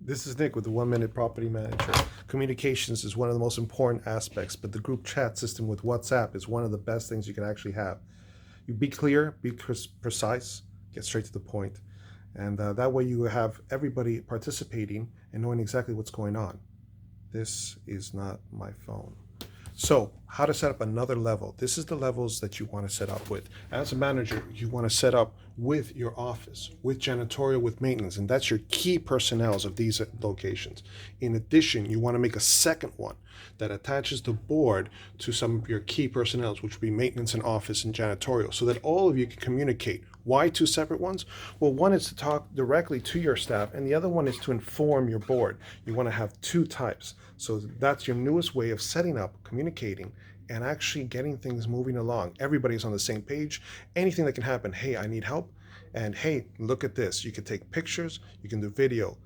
This is Nick with the 1 Minute Property Manager. Communications is one of the most important aspects, but the group chat system with WhatsApp is one of the best things you can actually have. You be clear, be precise, get straight to the point, and that way you have everybody participating and knowing exactly what's going on. This is not my phone. So, how to set up another level. This is the levels that you want to set up with. As a manager, you want to set up with your office, with janitorial, with maintenance, and that's your key personnels of these locations. In addition, you want to make a second one that attaches the board to some of your key personnels, which would be maintenance and office and janitorial, so that all of you can communicate. Why two separate ones? Well, one is to talk directly to your staff, and the other one is to inform your board. You want to have two types. So that's your newest way of setting up, communicating, and actually getting things moving along. Everybody's on the same page. Anything that can happen, hey, I need help. And hey, look at this. You can take pictures, you can do video.